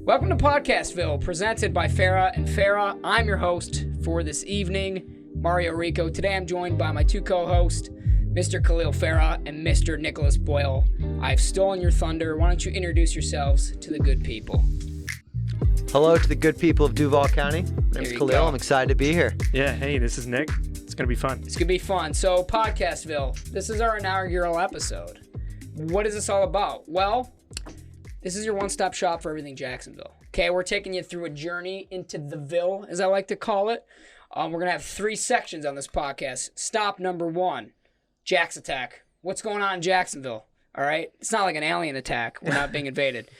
Welcome to Podcastville, presented by Farah and Farah. I'm your host for this evening, Mario Rico. Today I'm joined by my two co-hosts, Mr. Khalil Farah and Mr. Nicholas Boyle. I've stolen your thunder. Why don't you introduce yourselves to the good people? Hello to the good people of Duval County. My name's Khalil. Go. I'm excited to be here. Yeah, hey, this is Nick. It's going to be fun. It's going to be fun. So, Podcastville, this is our inaugural episode. What is this all about? Well, this is your one-stop shop for everything Jacksonville. Okay, we're taking you through a journey into the Ville, as I like to call it. We're going to have 3 sections on this podcast. Stop number 1, Jax attack. What's going on in Jacksonville? All right? It's not like an alien attack. We're not being invaded.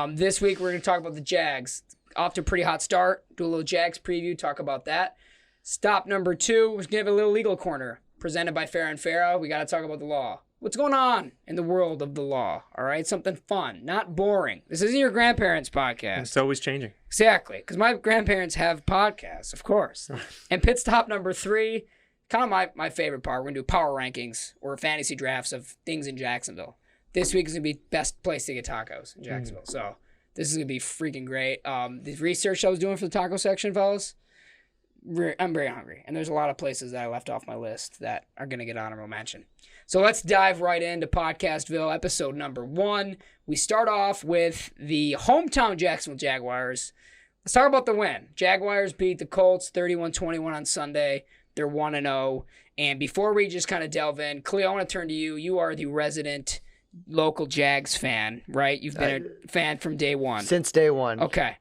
This week, we're going to talk about the Jags. Off to a pretty hot start. Do a little Jags preview, talk about that. Stop number 2, we're going to have a little legal corner presented by Farah and Farah. We got to talk about the law. What's going on in the world of the law? All right, something fun, not boring. This isn't your grandparents' podcast. It's always changing. Exactly, because my grandparents have podcasts, of course. And pit stop number 3, kind of my favorite part. We're going to do power rankings or fantasy drafts of things in Jacksonville. This week is going to be best place to get tacos in Jacksonville. So this is going to be freaking great. The research I was doing for the taco section, fellas, I'm very hungry. And there's a lot of places that I left off my list that are going to get honorable mention. So let's dive right into Podcastville, episode number 1. We start off with the hometown Jacksonville Jaguars. Let's talk about the win. Jaguars beat the Colts 31-21 on Sunday. They're 1-0. And before we just kind of delve in, Khalil, I want to turn to you. You are the resident local Jags fan, right? You've been a fan from day one. Since day one. Okay.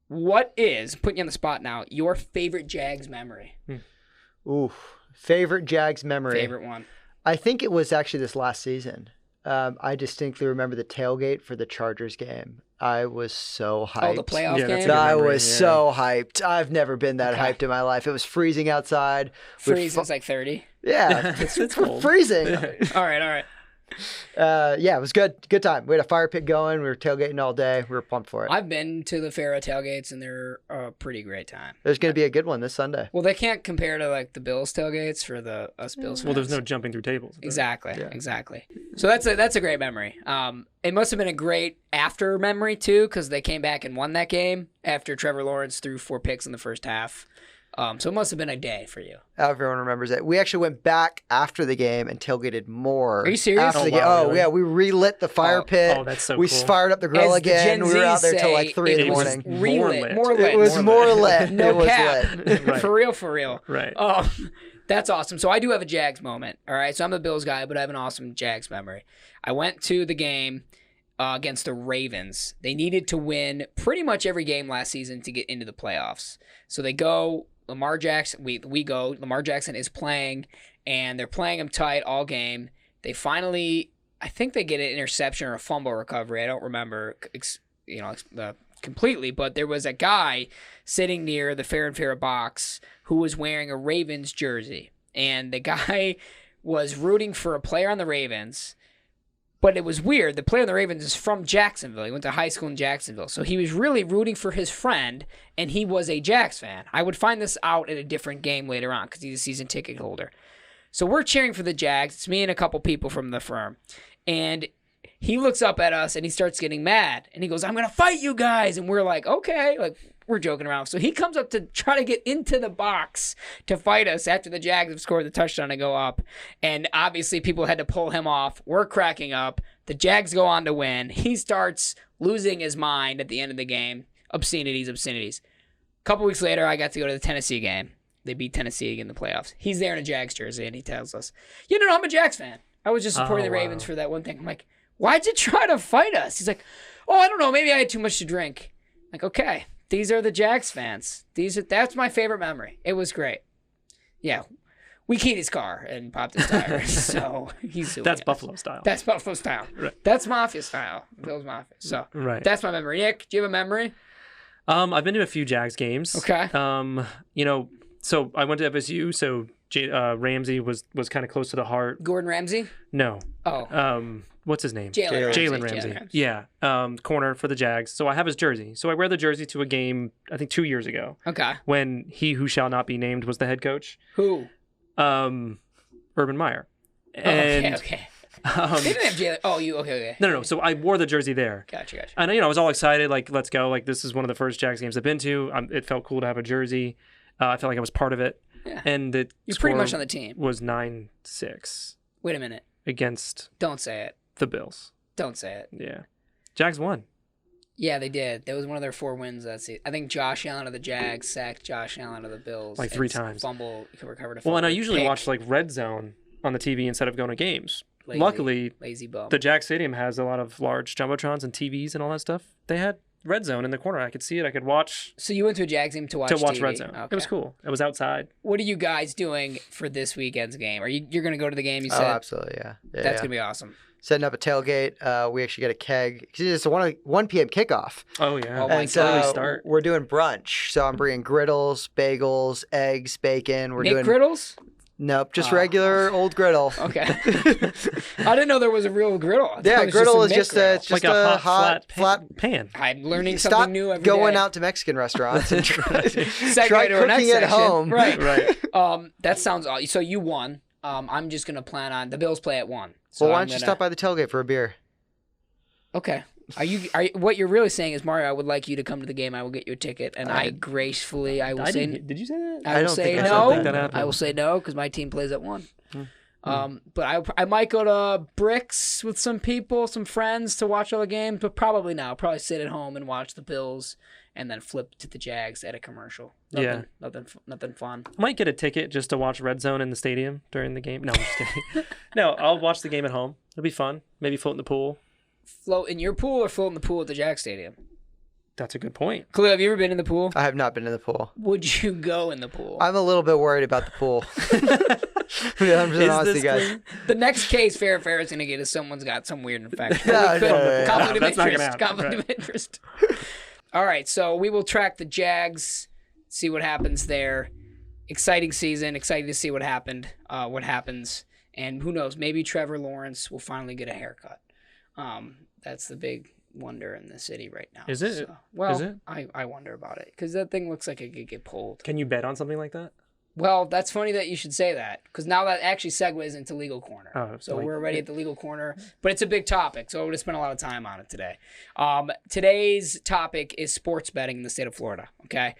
What is, putting you on the spot now, your favorite Jags memory? Ooh, favorite Jags memory. Favorite one. I think it was actually this last season. I distinctly remember the tailgate for the Chargers game. I was so hyped. Oh, the playoff Yeah, that's game? a good I memory, was so hyped. I've never been that Okay. hyped in my life. It was freezing outside. Freezing's like 30. Yeah, It's cold. freezing. All right. Yeah, it was good. Good time. We had a fire pit going. We were tailgating all day. We were pumped for it. I've been to the Farah tailgates, and they're a pretty great time. There's going to be a good one this Sunday. Well, they can't compare to like the Bills tailgates for us Bills fans. Well, there's no jumping through tables. Exactly. Yeah. Exactly. So that's a great memory. It must have been a great after memory too, because they came back and won that game after Trevor Lawrence threw 4 picks in the first half. So it must have been a day for you. Everyone remembers it. We actually went back after the game and tailgated more. Are you serious? After Oh, the game. wow, Oh, really? yeah. We relit the fire pit. Oh, that's so We cool. fired up the grill As the again. Gen We were out Zs there till like say, 3 in the it was morning. Relit. More lit. It was more lit. No It was cap. lit. Right. For real. Right. That's awesome. So I do have a Jags moment. All right. So I'm a Bills guy, but I have an awesome Jags memory. I went to the game against the Ravens. They needed to win pretty much every game last season to get into the playoffs. So they go. Lamar Jackson. We go. Lamar Jackson is playing, and they're playing him tight all game. They finally, I think they get an interception or a fumble recovery. I don't remember, completely. But there was a guy sitting near the Farah and Farah box who was wearing a Ravens jersey, and the guy was rooting for a player on the Ravens. But it was weird. The player on the Ravens is from Jacksonville. He went to high school in Jacksonville. So he was really rooting for his friend, and he was a Jags fan. I would find this out at a different game later on because he's a season ticket holder. So we're cheering for the Jags. It's me and a couple people from the firm. And he looks up at us, and he starts getting mad. And he goes, "I'm going to fight you guys." And we're like, okay. Like, we're joking around. So he comes up to try to get into the box to fight us after the Jags have scored the touchdown to go up. And obviously people had to pull him off. We're cracking up. The Jags go on to win. He starts losing his mind at the end of the game. Obscenities. A couple weeks later, I got to go to the Tennessee game. They beat Tennessee in the playoffs. He's there in a Jags jersey, and he tells us, I'm a Jags fan. I was just supporting the Ravens for that one thing. I'm like, why'd you try to fight us? He's like, I don't know. Maybe I had too much to drink. I'm like, okay. These are the Jags fans. That's my favorite memory. It was great. Yeah. We keyed his car and popped his tires. So he's suing That's us. Buffalo style. That's Buffalo style. Right. That's Mafia style. Bill's Mafia. So Right. that's my memory. Nick, do you have a memory? I've been to a few Jags games. Okay. So I went to FSU, so Ramsey was kind of close to the heart. Gordon Ramsay? No. Oh. What's his name? Jalen Ramsey. Yeah. Corner for the Jags. So I have his jersey. So I wear the jersey to a game, I think 2 years ago, Okay. when he who shall not be named was the head coach. Who? Urban Meyer. Oh, And okay. They didn't have Jalen. Oh, you okay? No. So I wore the jersey there. Gotcha. And I was all excited. Like, let's go. Like, this is one of the first Jags games I've been to. It felt cool to have a jersey. I felt like I was part of it. Yeah. And the You're score pretty much on the team. was 9-6 Wait a minute. against Don't say it. the Bills. Don't say it. Yeah. Jags won. Yeah, they did. That was one of their 4 wins that season. I think Josh Allen of the Jags sacked Josh Allen of the Bills. Like 3 times. Recovered a fumble. Well, and I usually pick. watch like Red Zone on the TV instead of going to games. Lazy, Luckily, lazy bum. the Jags Stadium has a lot of large jumbotrons and TVs and all that stuff. They had Red Zone in the corner. I could see it. I could watch So you went to a Jags game to watch TV? Red Zone. Okay. It was cool. It was outside. What are you guys doing for this weekend's game? You're going to go to the game? You Oh, said absolutely, yeah. that's going to be awesome. Setting up a tailgate. We actually get a keg. It's a 1 p.m. kickoff. Oh yeah. Oh, my And so Early start. we're doing brunch. So I'm bringing griddles, bagels, eggs, bacon. We're doing McGriddles? Nope, just regular old griddle. Okay. I didn't know there was a real griddle. I thought Yeah, it was griddle is just just Like a a hot flat pan. I'm learning Stop something new every going day. out to Mexican restaurants and try Segue to our next cooking at section. home. Right. Right. That sounds awesome. So you won. I'm just going to plan on the Bills play at 1. So Well, why I'm don't you gonna- stop by the tailgate for a beer? Okay. Are you what you're really saying is, Mario, I would like you to come to the game. I will get you a ticket, and I gracefully I will say Did you say that? I will don't say think I don't think that no. happened. I will say no because my team plays at 1. But I might go to Bricks with some people, some friends to watch all the games, but probably not. I'll probably sit at home and watch the Bills and then flip to the Jags at a commercial. Nothing fun. I might get a ticket just to watch Red Zone in the stadium during the game. No, I'm just kidding. No, I'll watch the game at home. It'll be fun. Maybe float in the pool. Float in your pool or float in the pool at the Jags Stadium? That's a good point. Khalil, have you ever been in the pool? I have not been in the pool. Would you go in the pool? I'm a little bit worried about the pool. Yeah, I'm just honest with you guys. The next case Farah is going to get is someone's got some weird infection. No, no. Conflict of That's not gonna interest. happen. Conflict of interest. All right, so we will track the Jags, see what happens there. Exciting season. Excited to see what happens. And who knows, maybe Trevor Lawrence will finally get a haircut. That's the big wonder in the city right now. Is it? So, well, Is it? I wonder about it because that thing looks like it could get pulled. Can you bet on something like that? Well, that's funny that you should say that because now that actually segues into legal corner. Oh, So like- we're already at the legal corner, but it's a big topic, so we're going to spend a lot of time on it today. Today's topic is sports betting in the state of Florida, okay?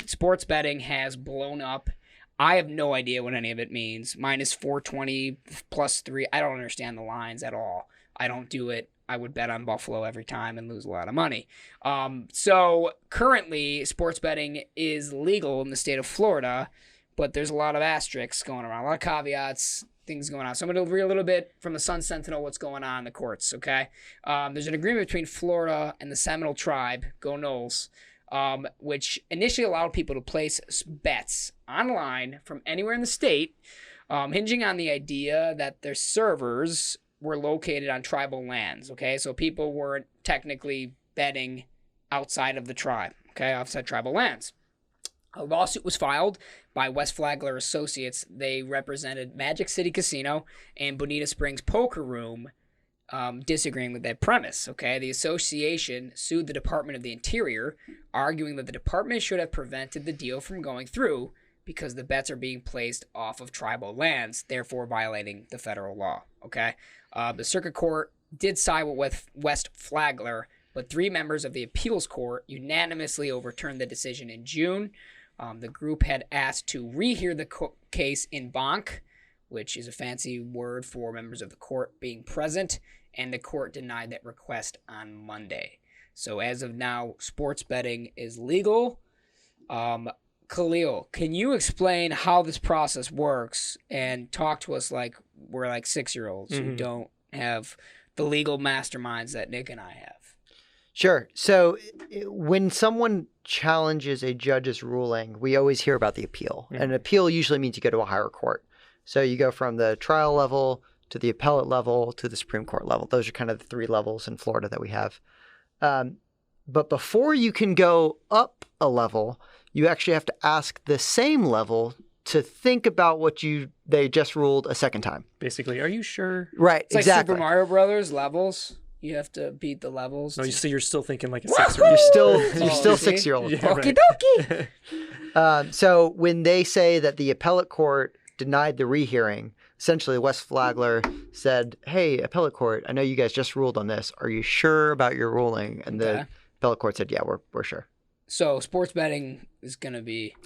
Sports betting has blown up. I have no idea what any of it means. Minus 420, plus 3. I don't understand the lines at all. I don't do it. I would bet on Buffalo every time and lose a lot of money. So currently, sports betting is legal in the state of Florida, but there's a lot of asterisks going around, a lot of caveats, things going on. So I'm going to read a little bit from the Sun Sentinel what's going on in the courts, okay? There's an agreement between Florida and the Seminole Tribe, go Noles, which initially allowed people to place bets online from anywhere in the state, hinging on the idea that their servers were located on tribal lands, okay? So people weren't technically betting outside of the tribe, okay, outside tribal lands. A lawsuit was filed by West Flagler Associates. They represented Magic City Casino and Bonita Springs Poker Room, disagreeing with that premise, okay? The association sued the Department of the Interior, arguing that the department should have prevented the deal from going through because the bets are being placed off of tribal lands, therefore violating the federal law, okay? The circuit court did side with West Flagler, but 3 members of the appeals court unanimously overturned the decision in June. The group had asked to rehear the case in banc, which is a fancy word for members of the court being present, and the court denied that request on Monday. So as of now, sports betting is legal. Khalil, can you explain how this process works and talk to us like we're like 6-year-olds who don't have the legal masterminds that Nick and I have? Sure. So when someone challenges a judge's ruling, we always hear about the appeal. And an appeal usually means you go to a higher court. So you go from the trial level to the appellate level to the Supreme Court level. Those are kind of the 3 levels in Florida that we have. But before you can go up a level, you actually have to ask the same level to think about what they just ruled a second time. Basically, are you sure? Right, It's exactly. like Super Mario Brothers levels. You have to beat the levels. No, so you're still thinking like a Woohoo! 6-year-old. You're still see? 6-year-old. Yeah, Okie dokie. So when they say that the appellate court denied the rehearing, essentially Wes Flagler said, "Hey, appellate court, I know you guys just ruled on this. Are you sure about your ruling?" And the appellate court said, "Yeah, we're sure." So sports betting is going to be...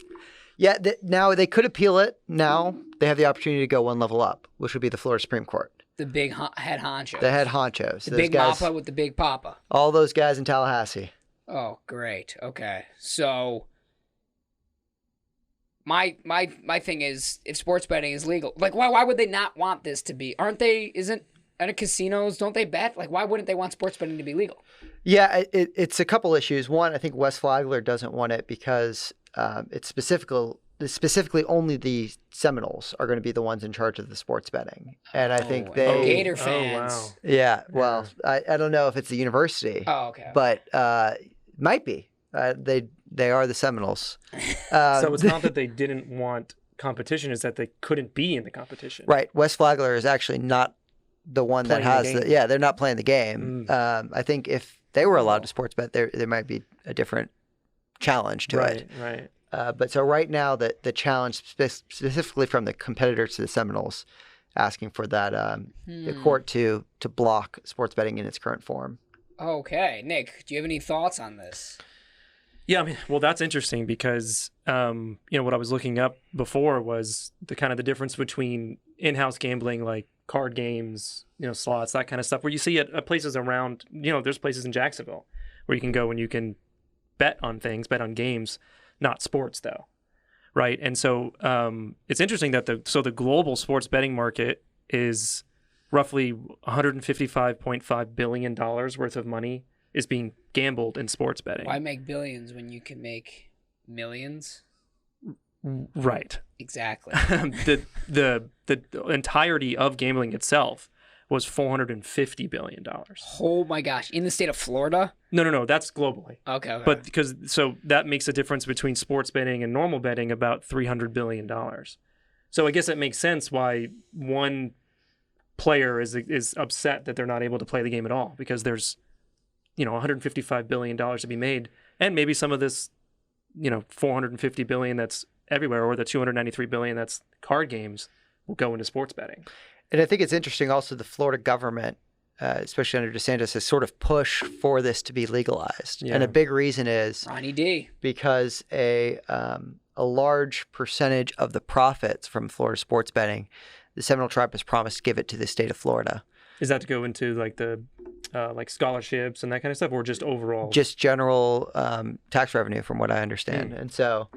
Yeah, now they could appeal it. Now they have the opportunity to go one level up, which would be the Florida Supreme Court. The big head honchos. The head honchos. The those big guys, mappa with the big papa. all those guys in Tallahassee. Oh, great. Okay. So my thing is, if sports betting is legal, like why would they not want this to be? Aren't casinos, don't they bet? Like, why wouldn't they want sports betting to be legal? Yeah, it's a couple issues. One, I think Wes Flagler doesn't want it because it's specifically only the Seminoles are going to be the ones in charge of the sports betting. And I think Gator fans. Oh, wow. Yeah, well, I don't know if it's the university. Oh, okay. But might be. They are the Seminoles. So it's not that they didn't want competition, it's that they couldn't be in the competition. Right. Wes Flagler is actually not the one that has they're not playing the game. I think if they were allowed to sports bet, there might be a different challenge to it. Right. But so right now, the challenge specifically from the competitors to the Seminoles, asking for that the court to block sports betting in its current form. Okay, Nick, do you have any thoughts on this? Yeah, I mean, well, that's interesting because what I was looking up before was the kind of the difference between in-house gambling, like card games, slots, that kind of stuff, where you see at places around, there's places in Jacksonville where you can go and you can bet on things, games. Not sports, though, right? And so it's interesting that the global sports betting market is roughly $155.5 billion worth of money is being gambled in sports betting. Why make billions when you can make millions? Right. Exactly. the entirety of gambling itself was $450 billion. Oh my gosh. In the state of Florida? No, that's globally. Okay. But so that makes a difference between sports betting and normal betting about $300 billion. So I guess it makes sense why one player is upset that they're not able to play the game at all, because there's, $155 billion to be made. And maybe some of this, $450 billion that's everywhere, or the $293 billion that's card games, will go into sports betting. And I think it's interesting also the Florida government, especially under DeSantis, has sort of pushed for this to be legalized. Yeah. And a big reason is Ronnie D. Because a large percentage of the profits from Florida sports betting, the Seminole Tribe has promised to give it to the state of Florida. Is that to go into like the scholarships and that kind of stuff, or just overall? Just general tax revenue, from what I understand. And so,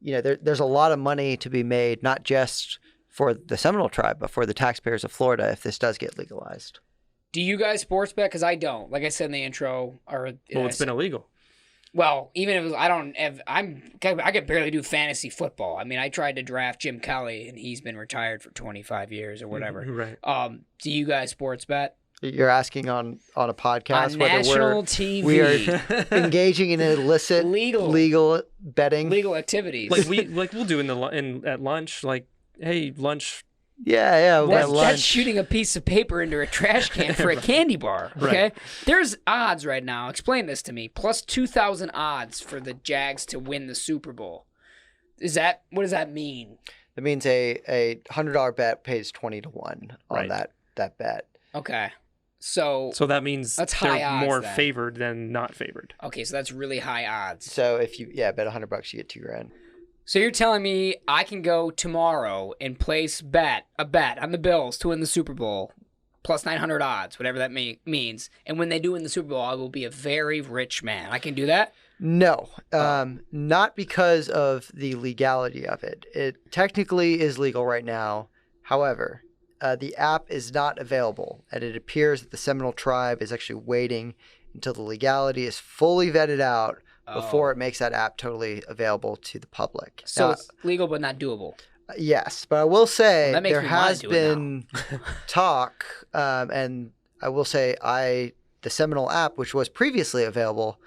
there's a lot of money to be made, not just for the Seminole Tribe, but for the taxpayers of Florida if this does get legalized. Do you guys sports bet? Because I don't. Like I said in the intro, it's been illegal. Well, even if I could barely do fantasy football. I mean, I tried to draft Jim Kelly, and he's been retired for 25 years or whatever. Right. Do you guys sports bet? You're asking on a podcast on whether national TV. We are engaging in illicit legal betting, legal activities. Like we'll do at lunch. Like, hey, lunch. Yeah. That's shooting a piece of paper into a trash can for a candy bar. Okay, right. There's odds right now. Explain this to me. Plus 2,000 odds for the Jags to win the Super Bowl. What does that mean? It means a $100 bet pays 20 to 1 on that bet. Okay. So that means that's they're high odds, more then. favored than not favored. Okay, so that's really high odds. So if you bet $100, you get $2,000. So you're telling me I can go tomorrow and place a bet on the Bills to win the Super Bowl, plus 900 odds, whatever that means. And when they do win the Super Bowl, I will be a very rich man. I can do that? No, not because of the legality of it. It technically is legal right now. However, the app is not available, and it appears that the Seminole Tribe is actually waiting until the legality is fully vetted out before it makes that app totally available to the public. So it's legal but not doable. Yes, but I will say there has been talk, and I will say the Seminole app, which was previously available,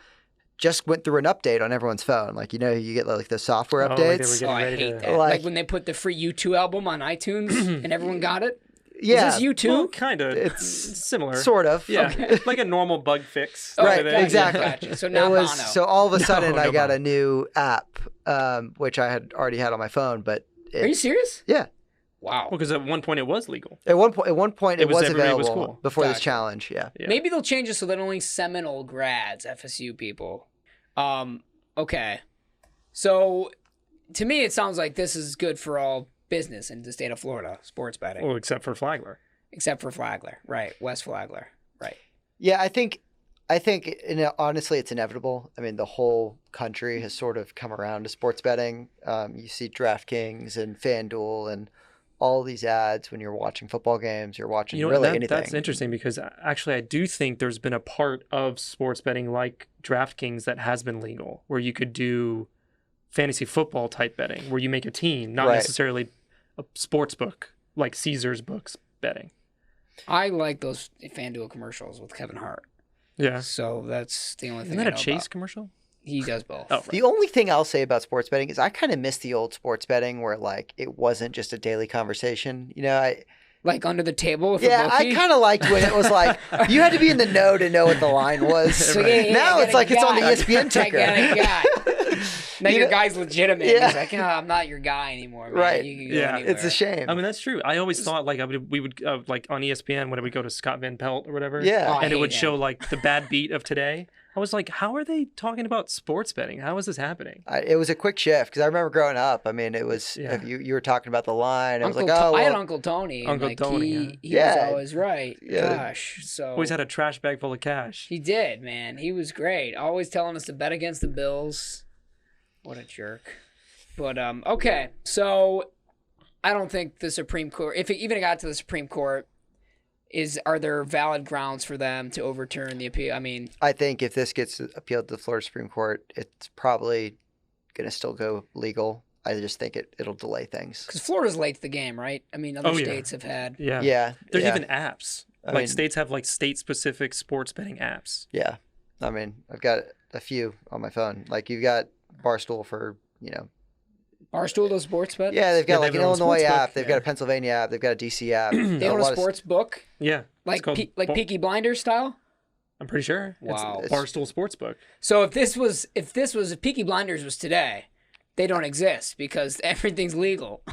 just went through an update on everyone's phone. Like, you get like the software updates. I hate that. Like when they put the free U2 album on iTunes and everyone got it? Yeah. Is this U2? Well, kind of. It's similar. Sort of. Yeah. Okay. Like a normal bug fix. Right, Gotcha, exactly. Gotcha. So now mono. So all of a sudden I got mono. a new app, which I had already had on my phone. But Are you serious? Yeah. Wow. Well, because at one point it was legal. At one point, it was everybody was available cool. before this Gotcha. challenge. Yeah. Yeah. Maybe they'll change it so that only Seminole grads, FSU people. Okay. So to me, it sounds like this is good for all business in the state of Florida, sports betting, Well, except for Flagler. except for Flagler, right? West Flagler, right? Yeah, I think honestly, it's inevitable. I mean, the whole country has sort of come around to sports betting. You see DraftKings and FanDuel and all these ads when you're watching football games. You're watching really anything. That's interesting because actually I do think there's been a part of sports betting like DraftKings that has been legal, where you could do fantasy football type betting, where you make a team, not Right. necessarily a sports book like Caesar's books betting. I like those FanDuel commercials with Kevin Hart. Yeah. So that's the only thing. Isn't that I a know Chase about. commercial? He does both. Oh, right. The only thing I'll say about sports betting is I kind of miss the old sports betting where like it wasn't just a daily conversation. You know, Like under the table with yeah, a I bookie? kind of liked when it was like you had to be in the know to know what the line was. So, yeah, Now I it's got a like it's on the guy. ESPN ticker. I got a guy. Now You your know- guy's legitimate. Yeah. He's like, I'm not your guy anymore, man. Right. You can go Yeah. anywhere. It's a shame. I mean, that's true. I always thought like we would like on ESPN when we go to Scott Van Pelt or whatever. Yeah. Oh, I and it hate would him. show like the bad beat of today. I was like, how are they talking about sports betting? How is this happening? It was a quick shift because I remember growing up. I mean, it was Yeah. you were talking about the line. I was Uncle like, oh, I had well, Uncle Tony. and, Uncle like, Tony, He, yeah. he Yeah. was always right. Yeah. Gosh. So Always had a trash bag full of cash. he did, man. He was great. Always telling us to bet against the Bills. What a jerk. But okay. So I don't think the Supreme Court, if it even got to the Supreme Court, are there valid grounds for them to overturn the appeal? I mean, I think if this gets appealed to the Florida Supreme Court, it's probably going to still go legal. I just think it'll delay things. because Florida's late to the game, right? I mean, other Oh, yeah. states have had. Yeah. Yeah. There's yeah, even apps. I Like mean- states have like state-specific sports betting apps. Yeah. I mean, I've got a few on my phone. Like you've got Barstool for, Barstool does sports bet? yeah, they've got Yeah, they like have an their own Illinois sports book, app. They've got a Pennsylvania app. They've got a DC app. They own a sports book? Yeah. It's Like called Peaky Blinders style? I'm pretty sure. Wow. It's Barstool Sportsbook. So if Peaky Blinders was today, they don't exist because everything's legal.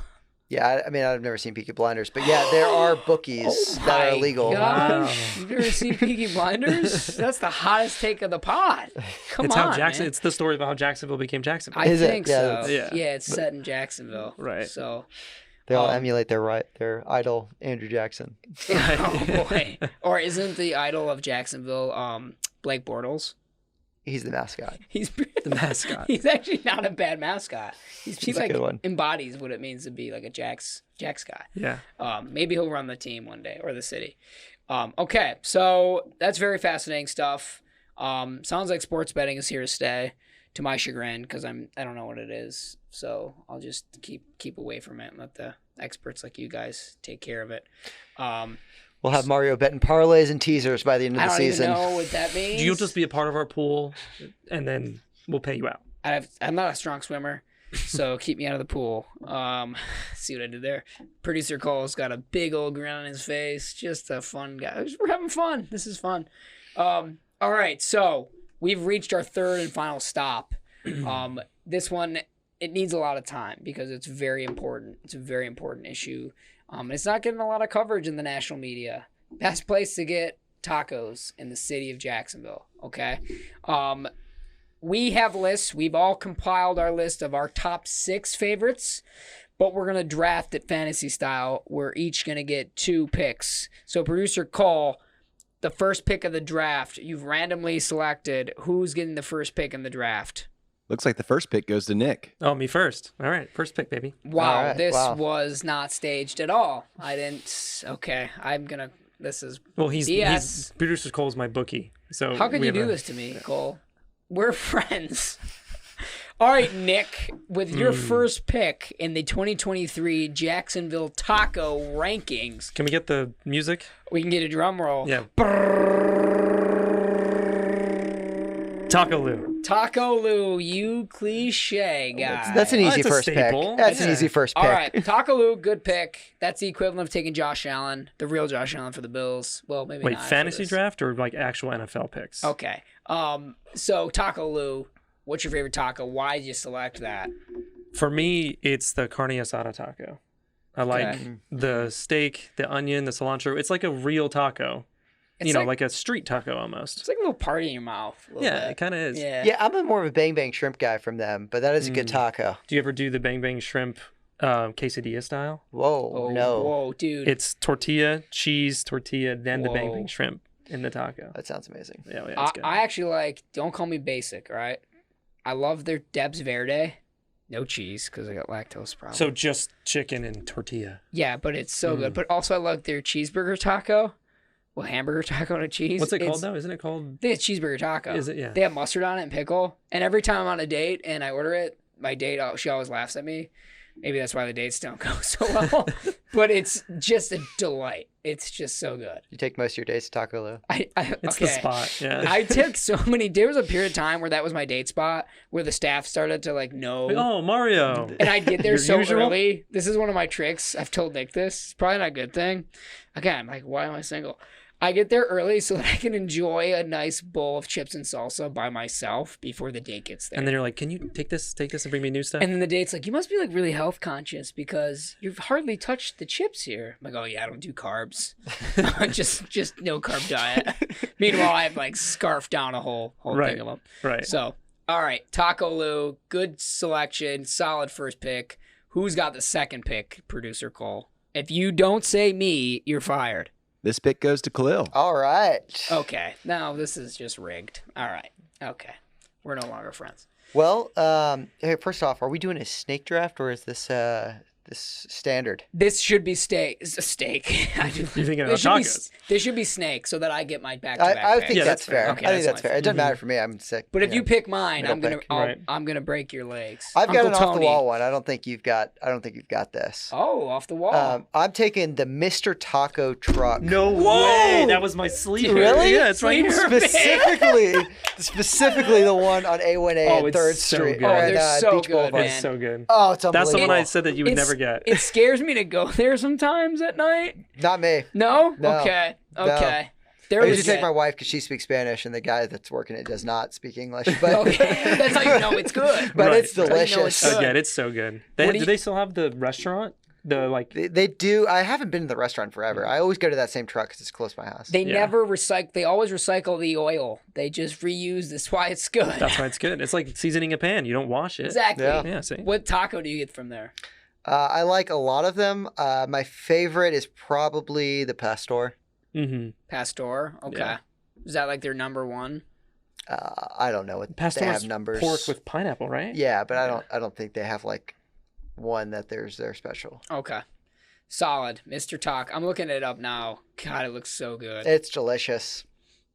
Yeah, I mean, I've never seen Peaky Blinders, but yeah, there are bookies that are Oh My legal. gosh. You've never seen Peaky Blinders? That's the hottest take of the pod. Come It's on, how Jackson. man. It's the story about how Jacksonville became Jacksonville. I Is it? think Yeah, so. that's- Yeah, it's set in Jacksonville. Right. So, They all Um, emulate their idol, Andrew Jackson. oh boy. Or isn't the idol of Jacksonville Blake Bortles? He's the mascot. He's the mascot. He's actually not a bad mascot. He He's a like good one. embodies what it means to be like a Jax guy. Yeah. Maybe he'll run the team one day or the city. Okay, so that's very fascinating stuff. Sounds like sports betting is here to stay, to my chagrin, because I don't know what it is. So I'll just keep away from it and let the experts like you guys take care of it. We'll have Mario betting parlays and teasers by the end of I the don't season. even know what that means. You'll just be a part of our pool, and then we'll pay you out. I'm not a strong swimmer, so keep me out of the pool. See what I did there? Producer Cole's got a big old grin on his face. Just a fun guy. We're having fun. This is fun. All right, so we've reached our third and final stop. This one, it needs a lot of time because it's very important. It's a very important issue. It's not getting a lot of coverage in the national media. Best place to get tacos in the city of Jacksonville. Okay. We have lists. We've all compiled our list of our top 6 favorites, but we're going to draft it fantasy style. We're each going to get 2 picks. So, Producer Cole, the first pick of the draft, you've randomly selected who's getting the first pick in the draft. Looks like the first pick goes to Nick. Oh, me first. All right, first pick, baby. Wow, All right, this wow. was not staged at all. I didn't. Okay, I'm going to. This is. Well, he's BS. producer Cole's my bookie. So How could we you have do a- this to me, Cole? We're friends. All right, Nick, with your first pick in the 2023 Jacksonville Taco rankings, Can we get the music? we can get a drum roll. Yeah. Taco Lou. Taco Lou, you cliche guy. That's an easy That's a first pick. staple. That's an Yeah. easy first pick. All right, Taco Lou, good pick. That's the equivalent of taking Josh Allen, the real Josh Allen for the Bills. Well, maybe Wait, not. for fantasy this. draft or like actual NFL picks? Okay. So Taco Lou, what's your favorite taco? Why did you select that? For me, it's the carne asada taco. I like Okay. the steak, the onion, the cilantro. It's like a real taco. It's Like a street taco almost. It's like a little party in your mouth. a little Yeah, bit. it kind of is. Yeah. Yeah, I'm more of a bang bang shrimp guy from them, but that is a good taco. Do you ever do the bang bang shrimp quesadilla style? Whoa, Oh, no. Whoa, dude. It's tortilla, cheese, tortilla, then the bang Whoa. bang shrimp in the taco. That sounds amazing. Yeah, it's I, good. I actually like, don't call me basic, all right? I love their Debs Verde. No cheese because I got lactose problems. So just chicken and tortilla. yeah, but it's so good. But also I love their cheeseburger taco. Well, hamburger taco and a cheese. What's it called It's- though? Isn't it called? I think it's cheeseburger taco. Is it? Yeah. They have mustard on it and pickle. And every time I'm on a date and I order it, my date, she always laughs at me. Maybe that's why the dates don't go so well. But it's just a delight. It's just so good. You take most of your days to Taco Lou. It's the spot. Yeah. I took so many. There was a period of time where that was my date spot, where the staff started to know. Oh, Mario. And I'd get there Your so usual? early. This is one of my tricks. I've told Nick this. It's probably not a good thing. Again, like, why am I single? I get there early so that I can enjoy a nice bowl of chips and salsa by myself before the date gets there. And then you're like, can you take this and bring me new stuff? And then the date's like, you must be like really health conscious because you've hardly touched the chips here. I'm like, oh yeah, I don't do carbs. just no carb diet. Meanwhile, I've like scarfed down a whole Right. thing of them. Right. So, all right, Taco Lou, good selection, solid first pick. Who's got the second pick, producer Cole? If you don't say me, you're fired. This pick goes to Khalil. All right. Okay, no, this is just rigged. All right, okay, we're no longer friends. Well, hey, first off, are we doing a snake draft or is this this standard? This should be steak. It's a steak. You're thinking about This should be tacos. This should be snake, so that I get my back-to-back. I pick. think Yeah, that's that's fair. fair. Okay, I think that's that's my fair. It doesn't matter for me. I'm sick. But if you pick mine, middle I'm gonna pick. Right. I'm gonna break your legs. I've got Uncle an off the Tony. wall one. I don't think you've got this. Oh, off the wall. I'm taking the Mr. Taco truck. No Whoa! way. That was my sleeper. Really? Yeah, it's right here. Specifically the one on A1A Oh, and it's 3rd so Street. good. or Oh, at, they're so Beach good, Boulevard. man. It's so good. Oh, it's That's the unbelievable. one I said that you would never get. It scares me to go there sometimes at night. Not me. No? No. Okay. No. Okay. There I was usually take my wife because she speaks Spanish and the guy that's working it does not speak English. But, Okay. That's how you know it's good. but Right. it's That's how you know delicious. it's good. Again, it's so good. What do Do they still have the restaurant? The like. They do. I haven't been to the restaurant forever. I always go to that same truck because it's close to my house. They Yeah. never recycle. They always recycle the oil. They just reuse. That's why it's good. That's why it's good. It's like seasoning a pan. You don't wash it. Exactly. Yeah. Yeah. See. What taco do you get from there? I like a lot of them. My favorite is probably the Pastor. Mm-hmm. Pastor. Okay. Yeah. Is that like their number one? I don't know what Pastor they have is numbers. pork with pineapple, right? Yeah, but I don't think they have like one that they're special. Okay. Solid. Mr. Taco. I'm looking it up now. God, it looks so good. It's delicious.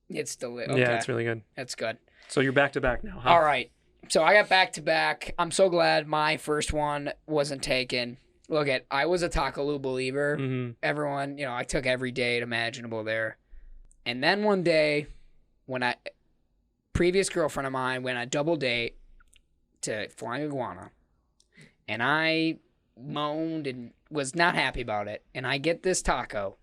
It's delicious. Yeah, Okay. it's really good. That's good. So you're back to back now, huh? All right. So I got back to back. I'm so glad my first one wasn't taken. Look I was a Taco Lou believer. Mm-hmm. Everyone, I took every date imaginable there. And then one day, when previous girlfriend of mine went on a double date to Flying Iguana, and I moaned and was not happy about it. And I get this taco,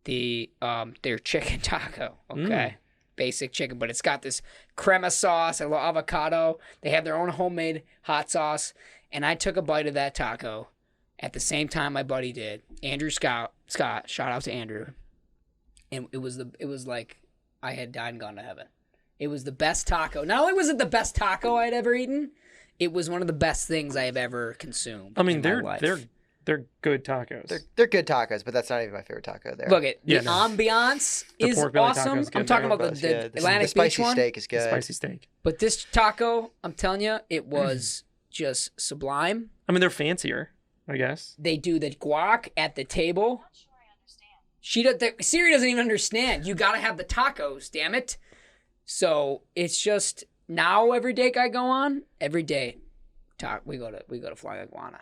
their chicken taco, okay? Basic chicken, but it's got this crema sauce, a little avocado. They have their own homemade hot sauce. And I took a bite of that taco at the same time my buddy did. Andrew Scott, shout out to Andrew. And it was like I had died and gone to heaven. It was the best taco. Not only was it the best taco I'd ever eaten, it was one of the best things I have ever consumed. I mean, in my they're life. good tacos. They're good tacos, but that's not even my favorite taco there. Look, the Yeah, no. ambiance The is pork belly taco awesome. is good. I'm talking about Both, yeah. the Atlantic the spicy Beach one. steak is The good. spicy steak. But this taco, I'm telling you, it was just sublime. I mean, they're fancier, I guess. They do the guac at the table. Siri doesn't even understand. You gotta have the tacos, damn it. So it's just now every date I go on, every day, we go to Flying Iguana.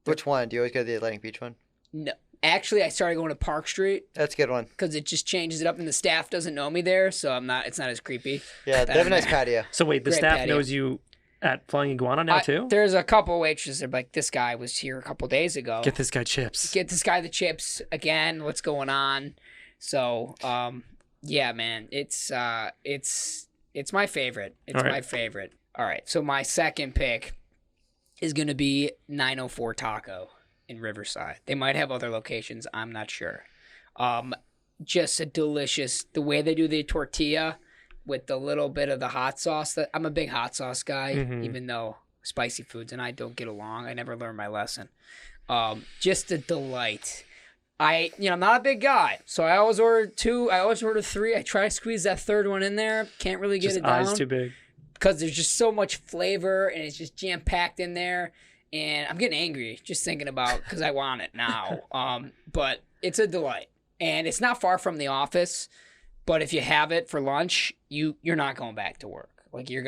Which one? Do you always go to the Atlantic Beach one? No, actually, I started going to Park Street That's a good one. because it just changes it up, and the staff doesn't know me there, so it's not as creepy. Yeah, they have a nice patio. So wait, the Great staff patio. knows you at Flying Iguana now too? There's a couple waitresses that are like, this guy was here a couple days ago. Get this guy chips. Get this guy the chips again. What's going on? So, yeah, man, it's my favorite. It's All right. my favorite. All right, so my second pick is gonna be 904 Taco. in Riverside. They might have other locations. I'm not sure. Just a delicious, the way they do the tortilla with the little bit of the hot sauce. I'm a big hot sauce guy, even though spicy foods and I don't get along. I never learned my lesson. Just a delight. I'm not a big guy, so I always order 2. I always order 3. I try to squeeze that third one in there. Can't really get Just it down. eyes too big. Because there's just so much flavor and it's just jam packed in there. And I'm getting angry just thinking about because I want it now. But it's a delight. And it's not far from the office. But if you have it for lunch, you're not going back to work. Like you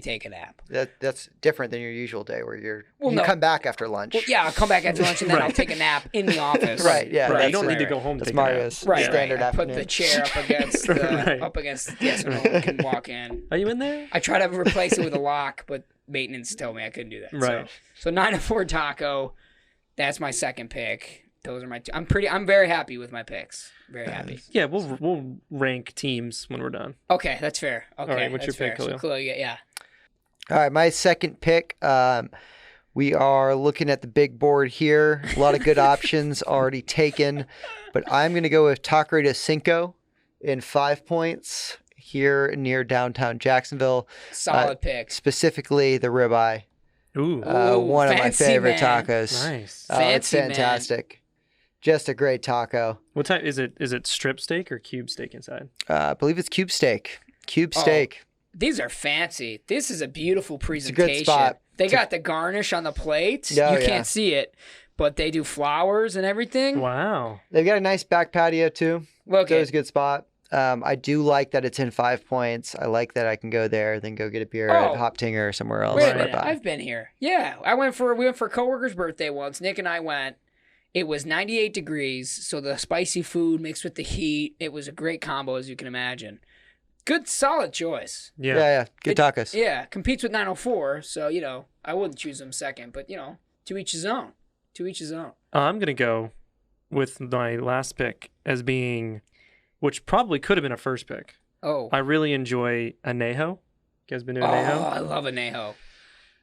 take a nap. That's different than your usual day where you no. come back after lunch. Well, yeah, I'll come back after lunch and then I'll take a nap in the office. Right, yeah. Right. You don't need to go home to That's take a nap. Mario's I standard afternoon. put the chair up against so no one can walk in. Are you in there? I tried to replace it with a lock, but maintenance told me I couldn't do that. Right. So 9-4 Taco, that's my second pick. Those are my two. I'm very happy with my picks. Very happy. Yeah, we'll rank teams when we're done. Okay, that's fair. Okay, All right, what's that's your pick, fair. Khalil? So Khalil, yeah. All right, my second pick. We are looking at the big board here. A lot of good options already taken, but I'm going to go with Taqueria Cinco in 5 points here near downtown Jacksonville. Solid pick. Specifically, the ribeye. Ooh, One of my fancy, favorite man. tacos. nice. It's Fancy, man. fantastic. Just a great taco. What type is it? Is it strip steak or cube steak inside? I believe it's cube steak. Cube Oh, steak. These are fancy. This is a beautiful It's a presentation. good spot. They got the garnish on the plate. Oh, You yeah. can't see it, but they do flowers and everything. Wow. They've got a nice back patio too. Look So it's at a good spot. I do like that it's in 5 points. I like that I can go there, then go get a beer at Hoptinger or somewhere else. Wait a right minute. by. I've been here. Yeah, we went for a coworker's birthday once. Nick and I went. It was 98 degrees, so the spicy food mixed with the heat. It was a great combo, as you can imagine. Good, solid choice. Yeah. Yeah. Good tacos. Yeah, competes with 904, so, I wouldn't choose them second, but, to each his own. To each his own. I'm gonna go with my last pick as being, which probably could have been a first pick. Oh. I really enjoy anejo. You guys been to Oh, anejo? I love anejo.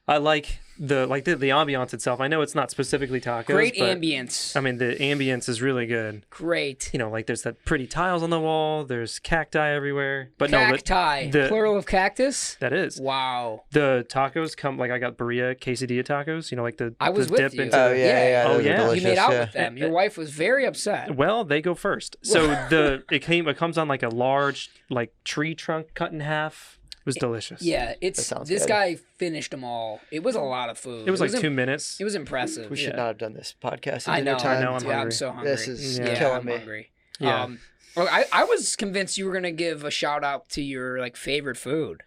I like the ambiance itself. I know it's not specifically tacos. Great but, ambience. I mean, the ambience is really good. Great. There's that pretty tiles on the wall. There's cacti everywhere. But Cacti. no, Plural of cactus? that is. Wow. The tacos come I got birria quesadilla tacos. I was the with dip you. into Oh, the- yeah. Oh, Those are yeah. You delicious, You made out yeah. with them. Your wife was very upset. Well, they go first. So it comes on like a large tree trunk cut in half. It was delicious. Yeah, That sounds this good. guy finished them all. It was a lot of food. It was like im- 2 minutes. It was impressive. We should not have done this podcast at I dinner know. time. I know, I'm I'm hungry. so hungry. This is Yeah. killing I'm me. hungry. Yeah. Well, I was convinced you were gonna give a shout out to your favorite food.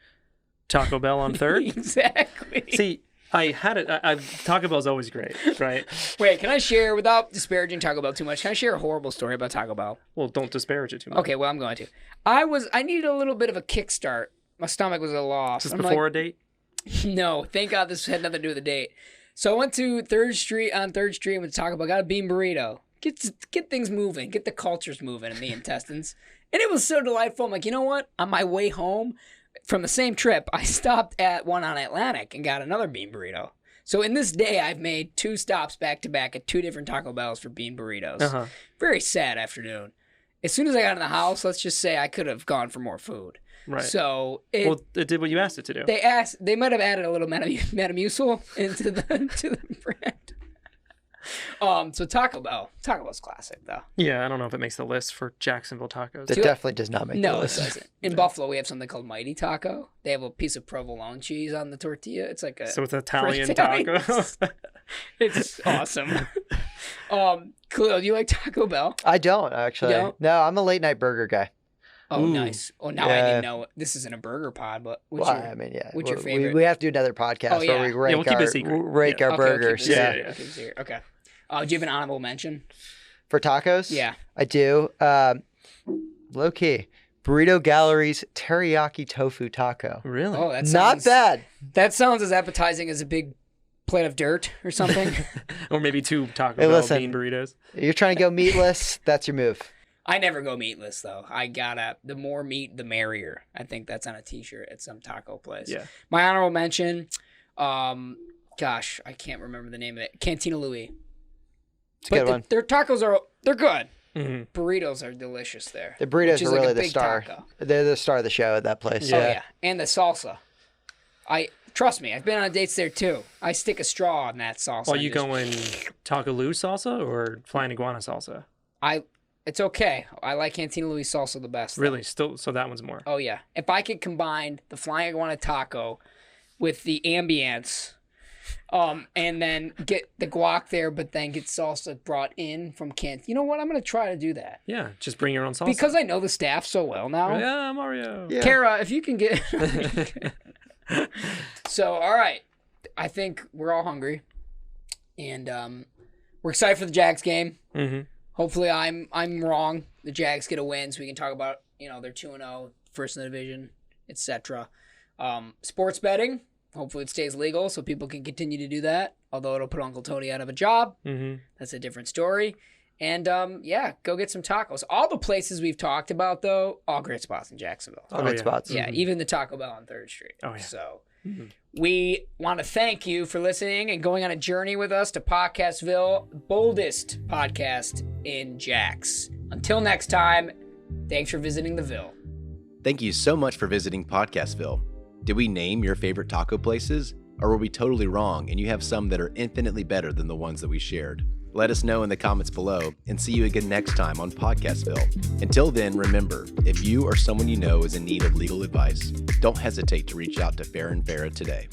Taco Bell on third. Exactly. See, I had it. Taco Bell's always great, right? Wait, can I share without disparaging Taco Bell too much? Can I share a horrible story about Taco Bell? Well, don't disparage it too much. Okay, well I'm going to. I needed a little bit of a kickstart. My stomach was a little off. Is this I'm before a date? No, thank God this had nothing to do with the date. So I went to 3rd Street and went to Taco Bell, got a bean burrito. Get things moving, get the cultures moving in the intestines. And it was so delightful. I'm like, you know what? On my way home from the same trip, I stopped at one on Atlantic and got another bean burrito. So in this day, I've made 2 stops back to back at 2 different Taco Bells for bean burritos. Uh-huh. Very sad afternoon. As soon as I got in the house, let's just say I could have gone for more food. Right. So Well, it did what you asked it to do. they might have added a little Metamucil into the brand. So Taco Bell's classic though. Yeah, I don't know if it makes the list for Jacksonville tacos. That definitely does not make No, the it list. doesn't. In Buffalo, we have something called Mighty Taco. They have a piece of provolone cheese on the tortilla. It's like a So it's Italian Italian. tacos. It's awesome. Khalil, do you like Taco Bell? I don't actually. You don't? No, I'm a late night burger guy. Oh, Ooh. nice. Oh, now I Yeah. didn't know. This isn't a burger pod, but what's Well, your... I mean, yeah. what's your We- favorite? We have to do another podcast Oh, yeah. where we Yeah, rank we'll keep it our secret. rank Yeah. our Okay, we'll keep burgers. it Yeah. secret. We'll keep it secret. Okay. Do you have an honorable mention? For tacos? Yeah. I do. Low key. Burrito Gallery's teriyaki tofu taco. Really? Oh, that Not sounds... bad. That sounds as appetizing as a big plate of dirt or something. Or maybe 2 Taco Hey, Bell listen. bean burritos. You're trying to go meatless. That's your move. I never go meatless though. The more meat, the merrier. I think that's on a T-shirt at some taco place. Yeah. My honorable mention, gosh, I can't remember the name of it. Cantina Louie. It's a good one. Their tacos they're good. Mm-hmm. Burritos are delicious there. The burritos which is are really like a the big star. taco. They're the star of the show at that place. Oh yeah, and the salsa. Trust me, I've been on dates there too. I stick a straw on that salsa. Are you going Taco Lou's salsa or Flying Iguana salsa? It's okay. I like Cantina Louis salsa the best. Really? Still? So that one's more. Oh yeah. If I could combine the Flying Iguana taco with the ambience, and then get the guac there, but then get salsa brought in from Cantina. You know what? I'm gonna try to do that Yeah, just bring your own salsa. because I know the staff so well now. Yeah, Mario. Yeah. Kara, if you can get. So, all right. I think we're all hungry, and we're excited for the Jags game. Mm-hmm. Hopefully, I'm wrong. The Jags get a win, so we can talk about they're 2-0, first in the division, etc. Sports betting. Hopefully, it stays legal, so people can continue to do that. Although it'll put Uncle Tony out of a job. Mm-hmm. That's a different story. And go get some tacos. All the places we've talked about, though, all great spots in Jacksonville. All good yeah. spots. Yeah, even the Taco Bell on 3rd Street. Oh, yeah. So we want to thank you for listening and going on a journey with us to Podcastville, boldest podcast in Jax. Until next time, thanks for visiting the Ville. Thank you so much for visiting Podcastville. Did we name your favorite taco places? Or were we totally wrong and you have some that are infinitely better than the ones that we shared? Let us know in the comments below and see you again next time on Podcastville. Until then, remember, if you or someone you know is in need of legal advice, don't hesitate to reach out to Farah and Farah today.